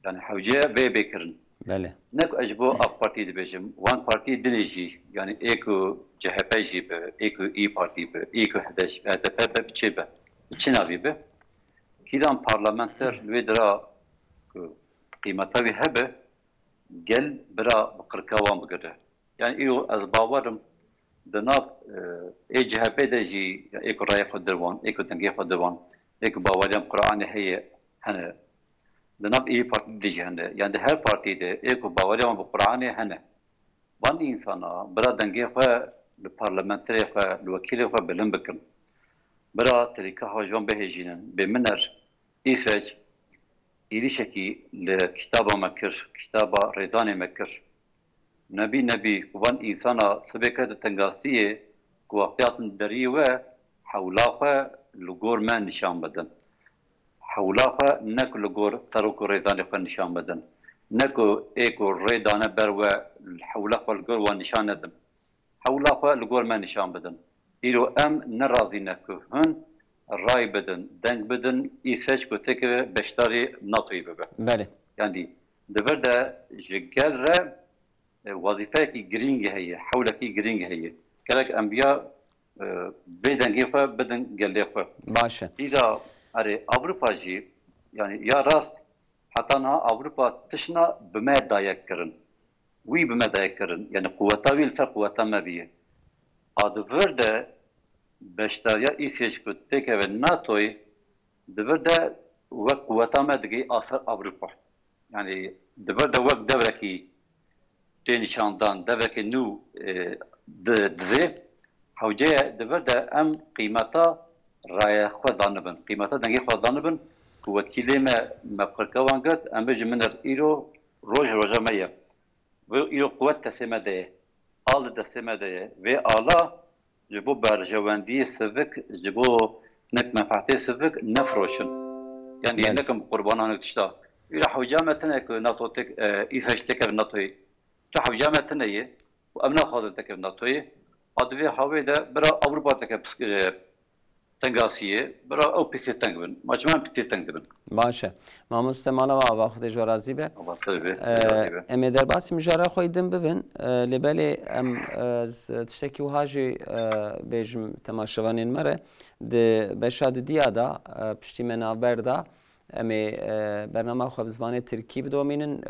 Yani havcaya ve bekirin. Bale. Ne ku jibo AK Parti dibejim, Van Parti dineci yani eko CHP jibe, eko İYİ Parti be, eko HDP be, biçebe, içinavi be. Kidan parlamenter ve dira kıymeta ve hebe gel bira bakırkavan bigire. Yani iyo az bavarım danav CHP de jî eko raya xwe dirwan, eko dengê xwe dirwan, eko bawariyam Kur'anê heye hene. Danav İYİ Parti de jî hene. Yani her partide eko bawariyam bi Kur'anê hene. Van insana bira dengê xwe li parlamenterê xwe, li wekîlê xwe bilim bikin. Bira terîka hajwan bihêjînin, bêminer İsveç İrişekî li kitaba me kir, kitaba rêdanê me kir. Nebî van insana sibêke tengasiyê ku wextiyatin derî ve hewla xwe li gor me nîşan bidin. Hewla xwe ne ku li gor serok û rêdanê xwe nîşan bidin. Ne ku êko rêdane ber we hewla xwe li gor wan nîşan nedin. Hewla xwe li gor me nîşan bidin. Îro em nerazî ne ku hûn ray bidin, deng bidin, İsveç ku teke beşdarî NATO'yu bibe. Bale. Yani dever de ji gel re vazifeyekî girîng heye, hewlekî girîng heye. Gerek enbiya bê dengê xwe bidin gelê xwe. Başe. İza erê Avrupa jî yani ya rast heta niha Avrupa tişna bi me dayek kirin. Wî bi me dayek kirin. Yani kuvveta wî li ser kuvveta me bîye. Adivir de beşdariya İsveç ku teke ve NATO'yu divir de wek kuvveta me digê asar Avrupa. Yani divir de wek devrekî tê nîşandan, devrekî nû dizê hewceye divir de em qîmeta raya xwe danibin. Qîmeta dengê xwe danibin ku wekîlê me qirkevan girt em bêjin min îro roj roja me ye. Ve îro quvvet destê me de ye. Al li destê me de ye. Vê ala ji bo berjewendiyê sivik, ji bo nek menfaetê sivik nefroşin. Yani nekim qurbanan tişta. İra hewca me tune ku NATO tek İsveç teke NATO'yu. Tu hewca me tune ye. Em naxwazin teke NATO'yu. Adivê hawê de bira Avrupa teke tengasiye, bira ew pîsê teng bin. Maçman pîsê teng dibin. Başe. Mamoste malava ava xwe ji razî be. Ava tabii. Em ê derbasî mijara xwe din bibin. Li belê em tiştekî wiha jî bêjim temaşevanên me re di beşa didiya da piştî me navber da em ê bername xwe bi zimanê Tirkî bidomînin.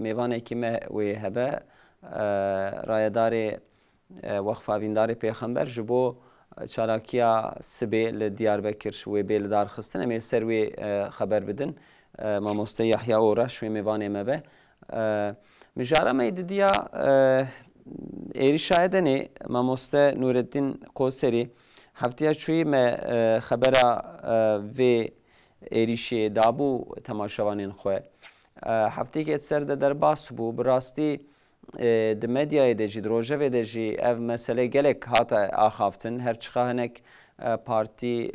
Mêvanekî me wê hebe rayedarê wexfavîndarê pêxember ji bo çalakiya sibê li Diyarbekir wê bê li darxistin em ê ser wê xeber bidin. Mamoste Yahya Oraş wê mêvanê me be. Mijara me didiya êrişa Edenê Mamoste Nureddin Koserî heftiya çûyî me xebera vê êrişê dabû temaşevanên xwe. Hefteyekê ser de derbas bû bi rastî di medyayê de jî di rojevê de jî ev mesele gelek hate axaftin her çiqa hinek پارتی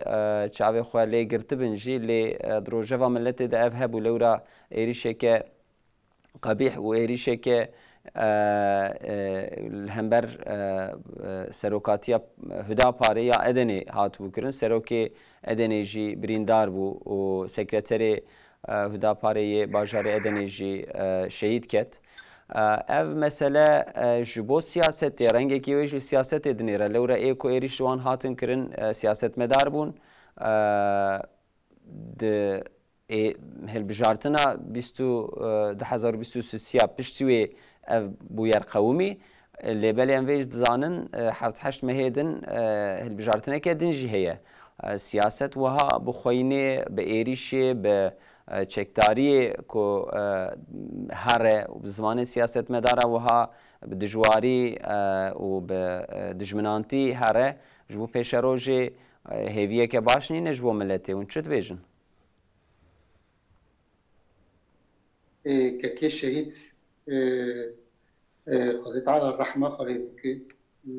چاوی خواه لی گرت بنجی لی دروژه و ملت ده اف هبو لورا ایریشه که قبیح و ایریشه که همبر سروکاتیا هدا پاره یا ادنی هات بکرن سروکی ادنی جی بریندار بو و سکرتری هدا پاره باجار ادنی جی شهید کت ev mesele ji bo siyasetê rengekî wê ji siyasetê dinêre lewre ê ku êrîş wan hatin kirin siyasetmedar bûn di hilbijartina 2023 piştî wê ev bûyer qewimî lêbelê em vê dizanin heft heşt mehê din hilbijartineke din jî heye siyaset wiha bixweyinê bi êrîşê bi çekdariyê ku here bi zimanê siyasetmedara wiha bi dijwarî û bi dijminantî here ji bo pêşerojê hêviyeke baş nîne ji bo milletê hûn çi dibêjin ككي شهيد خذ تعالى الرحمة خليك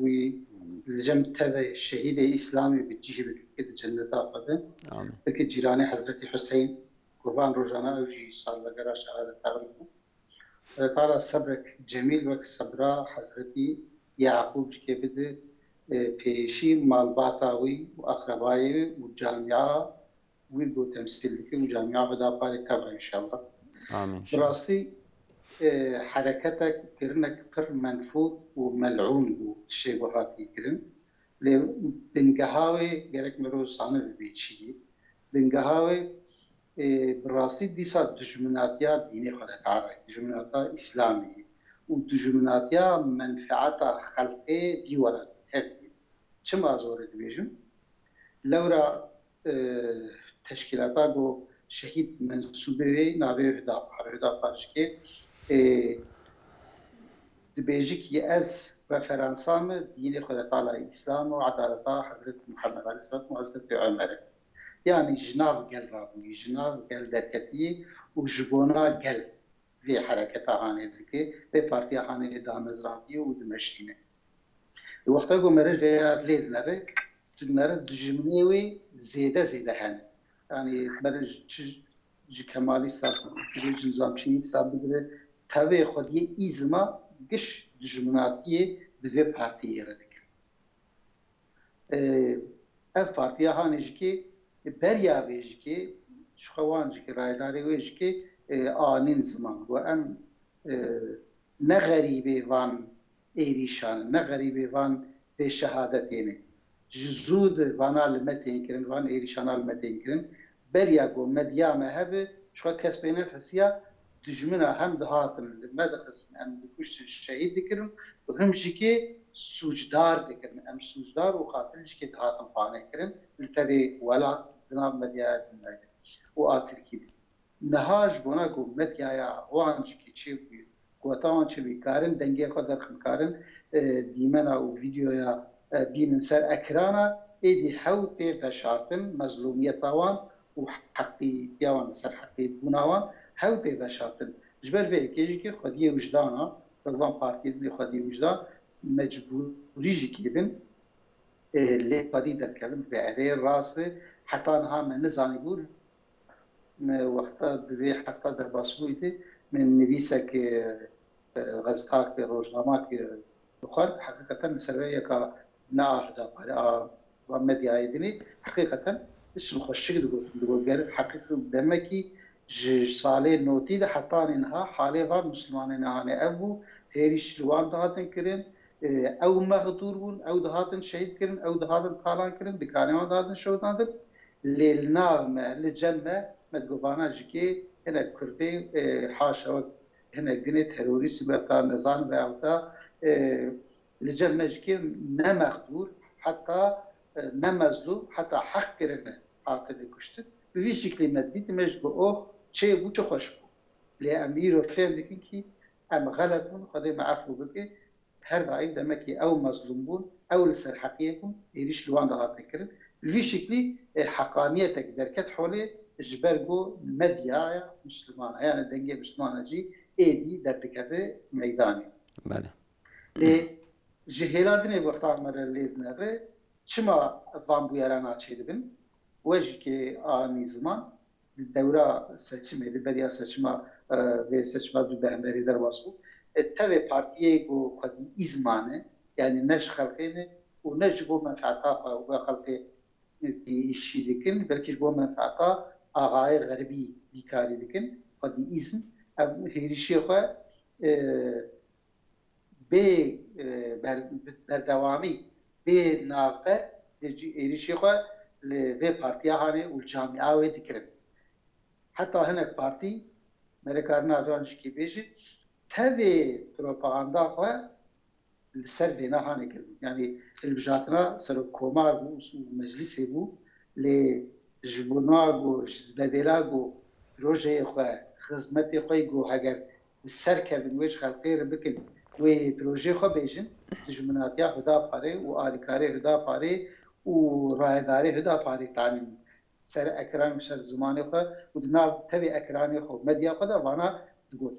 والجم تبع الشهيد الإسلامي بتجيه بكده جنة قدم بك جيراني حضرت حسين قربان روزانا وجي صار لقرا شهادة تغلق تعالى صبرك جميل وك صبرا حضرتي يعقوب كي بده بيشي مال باطاوي وأقربائي والجامعة ويقول تمثيل لك وجامعة بدا بالي تبع إن شاء الله آمين براسي حركتك كرنك قر منفوض وملعون والشيء وهاتي كرن بنقهاوي قالك مروزانة ببيتشي بنقهاوي براسي ديسا دجمناتيا ديني خلق عرق دجمناتيا إسلامي ودجمناتيا منفعتا خلقي ديورا هبي چما زورة بيجم لورا تشكيلاتا قو شهيد منصوبه ناوی هدا پارشکی دبیجی که از رفرانسام دین خدا تعالی اسلام و عدالت حضرت محمد علیه السلام و حضرت عمر يعني جناب قال رابي جناب قال دركتي وجبونا قال في حركتها هاني ذكي في بارتيا هاني دامزرانتي ودمشقينه وقتها قو مرج ليد نرى تنرى دجمنيوي زيادة هاني يعني برج كمالي صاحب برج نظامشيني صاحب بده تابع خودی إزما قش دجمناتية بدو بارتية ردك اف بارتية هانجكي بريا بيجكي شخوانجكي رايداري ويجكي آنين زمان وأم نغريبي وان إيريشان نغريبي وان بشهادتين جزود وانا المتين كرن وان إيريشانا المتين كرن بريا قو مديا مهبه شو كسبينات هسيا دجمنا هم دهاتن مدخس ام بكشت الشهيد ذكرن وهم جيكي سوجدار ذكرن ام سوجدار وقاتل جيكي دهاتن قانه كرن التبي ولا جناب مديا وقاتل كده نهاج بونا قو مديا وان جيكي تشي قوتاوان تشي بيكارن دنگي قدر خمكارن ديمنا وفيديو يا بين سر اكرانا ايدي حوتي فشارتن مظلومية طوان وحقي ديوان سر حقي بناوان حوتي فشارتن جبر في كيجي خديه وجدانا طبعا بارتي اللي خديه وجدان مجبوري جيكيبن اللي قدي دركبن في عرير راسي حتى انها من نزاني يقول وقتها ببي حتى در باسويتي من نبيسك غزتاك روجناماك بخار حقيقة سرية كا ناهدا ومدي عيدني حقيقة إيش نخشك دقول قال حقيقة دمكي صالح نوتي ده حتى إنها حالة وان مسلمان إنها أبو هيريش لوان دهاتن كرين أو مغدورون أو دهاتن شهيد كرين أو دهاتن طالان كرين بكانوا دهاتن شهودان ده للنام للجنة مدقوبانا جكي هنا كردي حاشا هنا جنة تيروريست بقى نظام بقى لجنة جكي نمغدور حتى نمزلوم حتى حق كرنا عاطل كشت بوی شکلی مدید مش با او چه بو چه خوش بو لی امیر و فهم دیگه کی ام غلط بون خدای معفو بگه هر دایم دمکی او مظلوم بون او لسر حقیه بون ایریش لوان دهات نکرن بوی شکلی حقانیتك درکت حوله جبر بو مدیا مسلمان یعنی دنگه مسلمان جی ایدی در بکده میدانی بله جهیلات نه وقتا مره لید نره چما وان بویرانا چه دبن وجه که آنی زمان دورا seçim edildi. Beriya seçima ve seçima du behmeri der vasbu. Tabi partiye bu kadi izmane yani neş halkını و neş bu menfaata ve halkı işi dikin belki bu menfaata ağay garbi bikari dikin kadi izm herişi xwe be berdewami be nafe herişi xwe ve partiya hani ul camia ve dikirin. حتی هنک پارتی مرکارنا جوانش کی بیشی تهی پروپاگاندا خواه لسر دینا هانی کرد یعنی البجاتنا سر کومار بو مجلسی بو لی جبونا بو جزبدلا بو روزه خواه خدمتی خواه گو هگر لسر کردن ویش خلقی رو بکن و پروژه خواه بیشن جمناتیا هدا پاره و آلیکاری هدا پاره و رایداری هدا پاره تعمیم سر اکران سر زمانی خو و دناب تبی اکرانی خو مدیا خو دا وانا دگوت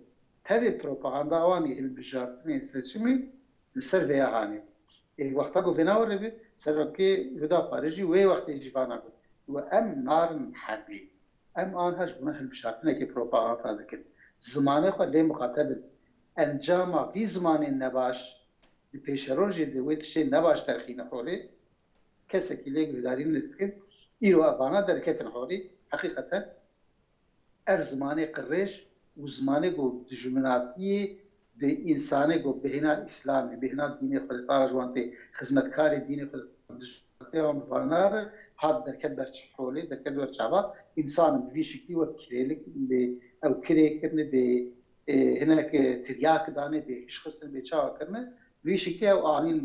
تبی پروپاگاندا وانی البجارتنی سچمی سر ویا هانی وقتا گو فناور ربی سر کی هدا پارجی وی وقتی جبانا گو و ام نار حربی ام آنهاش بنا البجارتنی کی پروپاگاندا دکن زمانی خو لی مخاطب انجام فی زمان نباش پیش روزی دویت شی نباش ترخین خولی کسی که لیگ وداری ندکن ایرو افانا درکتن حالی حقیقتا زمانه قرش و زمانه گو دجمناتی به انسانه گو بهنا اسلامی بهنا دینی خلطار جوانتی خدمتکار دینی خلطار افانار حد درکت برچ حالی درکت برچ عبا انسان بوی شکلی و کریلک او کری کرنه به هناك ترياك دانه به اشخاص به چا کرنه بوی شکلی او آنین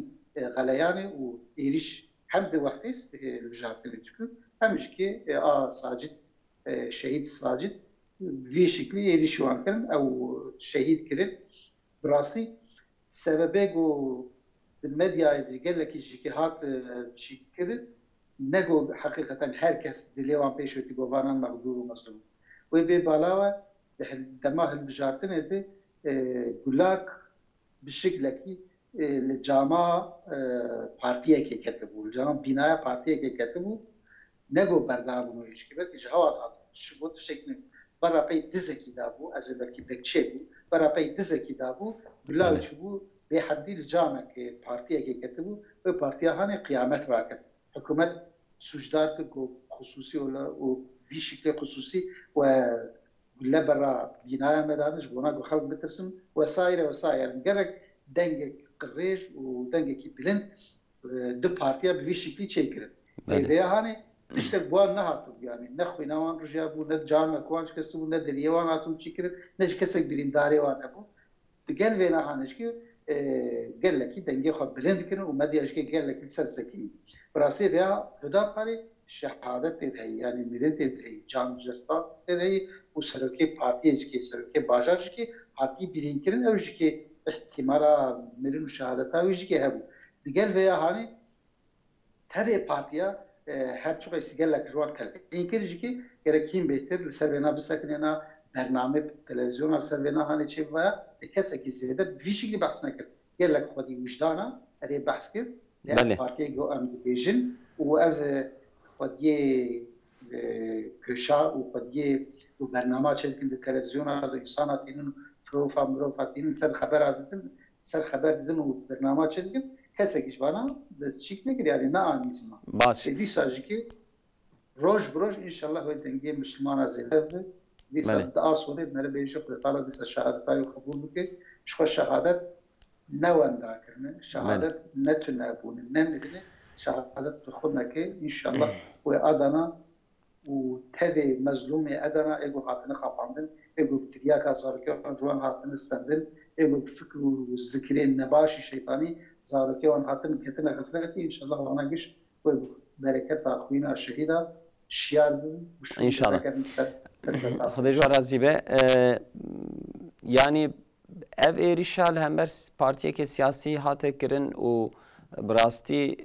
غلیانه و ایریش حمد وقتیست الوجهات اللي تكون همش كي ساجد شهيد ساجد في شكل يدي شوان كان او شهيد كريم براسي سببه الميديا اللي قال لك الجهات شي كريم نجو حقيقه هركس دليوان بيشو تيغوفانا مقدور ومسلوب ويبي بالاوا دماغ الوجهاتين دي قلاك بالشكل كي الجامعة پارتیه که کتبو الجامعة بنای پارتیه که کتبو نگو بردابونو ایش که بلکه جهات شبوت شکل برا پی دزکی دابو از بلکه بکچه بو برا پی دزکی دابو بلاو چبو به حدی الجامعة که پارتیه که کتبو و پارتیه هانی قیامت راکد حکومت سجدار که خصوصی و بی شکل خصوصی و بلا برا بنای مدانش بونا گو خلق بترسم وسایر نگرک دنگ قريش ودنگه کی بلند دو پارتیا به شکلی چه کرد ایده هانی اشتر بوان نهاتو يعني نخوي نوان رجابو نه جامع کوانش کسبو نه دلیوان هاتو چی کرد نه کسک بریم داری وان ابو دگل وینا هانش کی قال لك دنگه خو بلند کنه و مدیاش کی قال لك سرسکی براسي بیا هدا پاری شهادت دهی یعنی میرنت دهی جام جستا دهی و سرکی پارتیش کی سرکی باجاش کی پارتی برین کرن اوش کی احتمالا میرن شهادتا ویش که هبو دیگر ویا هانی تبع پارتیا هر چوقی سیگل لک جوان کرد این کریجی که گرکیم بهتر سروینا بسکنینا برنامه تلویزیون سروینا هانی چه ویا کسی که زیاده ویشی که بحث نکرد گل لک خودی وجدانا اری بحث کرد پارتیا گو ام بیجن و اف خودی کشا و خودی و برنامه چه کند تلویزیون از انسانات اینو مروفاتین سر خبر دیدن و برنامه چه دیدن کسی کش بانا دست چیک نگیری یعنی نه آنیزما دی ساجی که روش بروش انشالله باید دنگی مسلمان از زیده بود دی سال دعا سوری نره بیشه خود تعالی دیست شهادت های قبول بکه شخوا شهادت نوانده کرنه شهادت نتونه بونه نمیدونه شهادت خود نکه انشالله و آدانا و تبع مظلوم ادنا اگو هاتن خواندن اگو تریاک زارکی جوان هاتن استندن اگو فکر و ذکر نباشی شیطانی زارکی وان هاتن کتن غفلتی ان شاء الله وانا گش و برکت اخوینا شهیدا شیار ان شاء الله خدای جو راضی به یعنی ev êrişal hember partiyeke siyasî hate kirin û birastî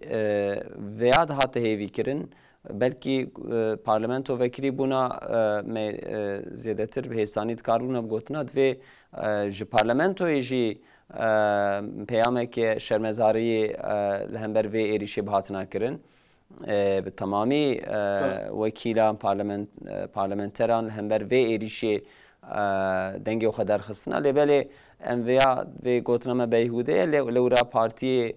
vêya hate hêvî kirin belkî parlamento vekirî bûna me zêdetir bi hêsanî dikarbûna bigotina divê ji parlamentoyê jî پیامێکی شەرمەزاری لە هەمبەر vê êrişê هاتنە kirin bi temamî wekîlan parlamenteran li hember vê êrişê dengê xwe derxistina lêbelê em vê gotina me beyhûde ye lewra partiyê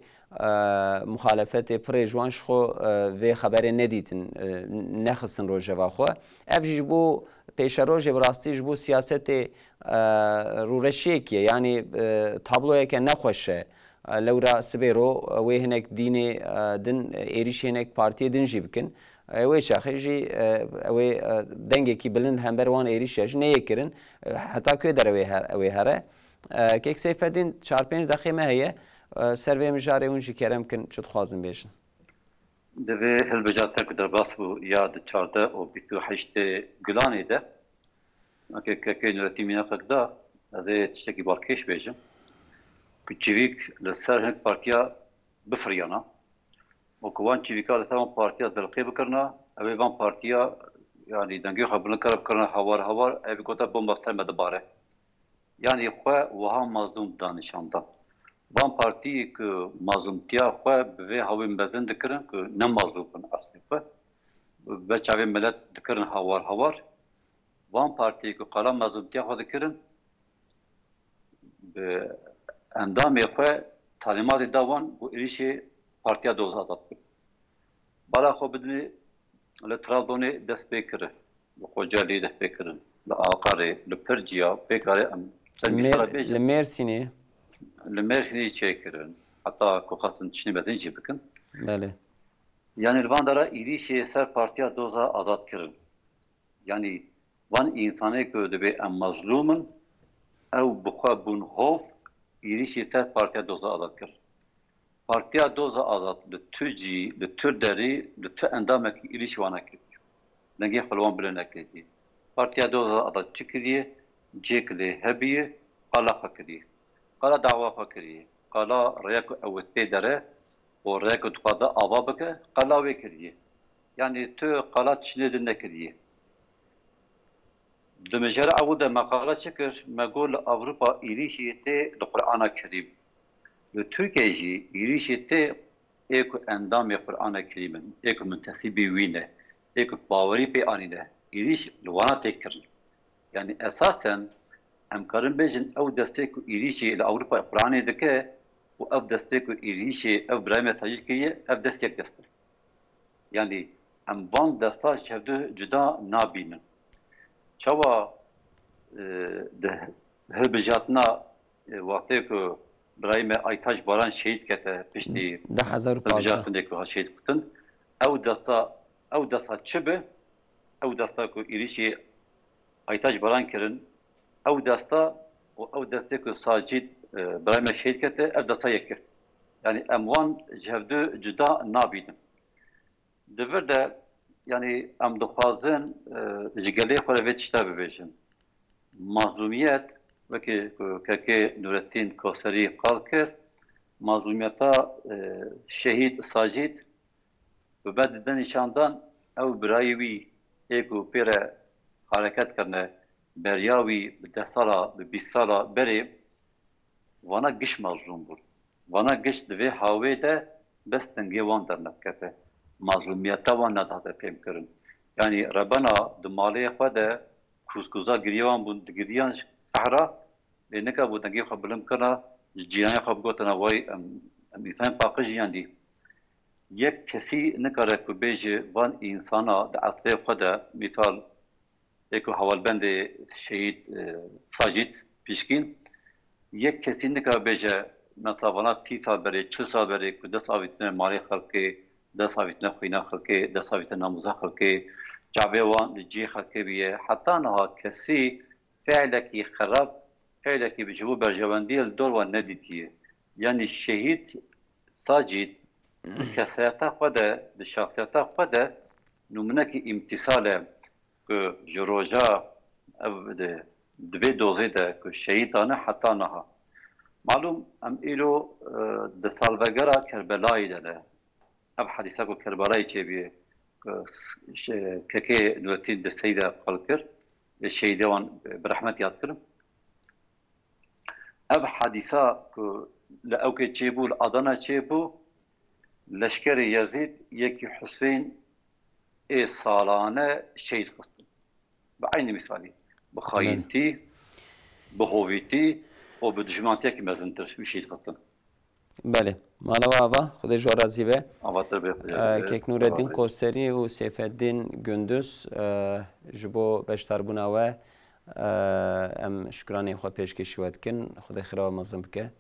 muxalefetê pirê ji wan ji xwe vê xeberê nedîtin nexistin rojeva xwe ev jî ji bo pêşerojê bi rastî ji bo siyasetê rûreşiyekê yanî tabloyeke nexweş e lewra sibê ro wê hinek dînê din êrişê hinek partiyê din jî bikin wê şaxê jî wê dengekî bilind hember wan êrişe jî neyê kirin heta kuê derewê wê here kêk Seyfeddîn 4-5 deqê me heye ser vê mijarê hûn jî kerem kin çi dixwazin bêjin Divê hilbijata ku derbas bû ya di 14 û 28 Gulanê de KK Nuretîn Mînaqek da ez ê tiştekî balkêş bêjim ku çivîk li ser hinek partiya bifiriyana û ku wan çivîka li ser wan partiya dilqê bikirina ew ê van partiya yanî dengê xwe bilind kare bikirina hawar ev gota bomba ser me dibare yanî xwe wiha mazlûm danîşanda van partiyê ku mazlûmtiya xwe bi vê hawê mezin dikirin ku ne mazlûm bin eslê xwe ve çavê millet dikirin hawar van partiyê ku qala mazlûmtiya xwe dikirin bi endamê xwe talîmatê da wan û êrişê partiya doza adat bin bala xwe bidinê li Trabzonê dest pê kirin li Kocaelî dest pê kirin li Aqarê li Pirciya pêkarê em li Mêrsînê li Mêrsînê çêkirin heta ku xastin tiştî mezin jî bikin yanî li van dera êrişê ser partiya doza adat kirin yanî van însanê ku dibe em mazlûmin ew bi xwe bûn hov êrişê ser partiya doza adat kir partiya doza adat li tu cî li tu derê li tu endamekî êrişî wan nekiriye dengê xwe li wan bilind nekiriye partiya doza adat çi kiriye cêkilê hebiye qala xwe kiriye qala dawa xwe kiriye qala rêya ku ew tê dere û rêya ku dixwaze ava bike qala wê kiriye yanî tu qala tiştînê din nekiriye di mijara ew de meqale çikir me got li Ewropa êrişê tê li Qur'ana Kerîm li Tirkiye jî êrişê tê ê ku endamê Qur'ana Kerîm in ê ku muntesibî wî ne ê ku bawerî pê anîne êrîş li wana tê kirin yanî esasen em karin bêjin ew destê ku êrişê li Ewropa Qur'anê dike û ev destê ku êrişê ev birayê me tecîz kiriye ev dest yek dest in yanî em van desta çevde cuda nabînin çawa di hilbijatina wextê ku birayê me Aytaş Baran şehîd kete piştî hilbijatinê ku hat şehîd kitin ew desta çi bi ew desta ku êrişê Aytaş Baran kirin ew desta û ew destê ku Sacîd birayê me şehîd kete ev desta yek kir yanî em wan ji hev du cuda nabînin di vir de yanî em dixwazin ji gelê xwe re vê tişta bibêjin mazlûmiyet wekî KK Nuretîn Kawserî qal kir mazlûmiyeta şehîd Sacîd bi bed di nîşandan ew birayê wî ê ku pê re hareket kirine beriya wî bi 10 sala bi 20 sala berê wana giş mazlûm bûn wana giş di vê hawê de bes dengê wan dernekete mazlûmiyeta wan nedate pêm kirin yanî rebena di malê xwe de kûzkuza giriye wan bûn digiriyan ji qehra lê nekebû dengê xwe bilind kirina ji cîranê xwe bigotina way em însanên paqij jiyan dî yek kesî nikare ku bêje van însana di eslê xwe de mîsal ê ku hewalbendê şehîd Sacîd pîşkîn yek kesî nikare bêje mesela vana 30 sal berê 40 sal berê ku dest avîtine malê xelkê dest avîtine xwîna xelkê dest avîtine namuza xelkê çavê wan li cî xelkê bûye heta niha kesî feilekî xerab feilekî bi ji bo berjewendiyê li dor wan nedîtiye yanî şehîd Sacîd di kesayeta xwe de di şaxsiyeta xwe de nûmunekî îmtîsal e ku ji roja ev di vê dozê de ku şehîd dane heta niha malûm em îro di salvegera Kerbelayê de ne ev hedîsa ku Kerbelayê çêbûye KK Nuretîn desteyî de qal kir şehîdê wan bi rehmet yad kirin ev hadisa ku li Ewkê çêbû li Adana çêbû leşkerê Yezîd yekî Hüseyin ê salane şehîd xistin. Bi aynı misalî. Bi xayîntî, bi hovîtî û bi dijmantiyekî mezintir wî şehîd xistin. بله مالا و خود جوازی به Ava te که نوردین قوسری و سیفالدین گندوز جبو بشتر بنا و ام شکرانی خو پیش کشید کن خود خیره و مزم بکه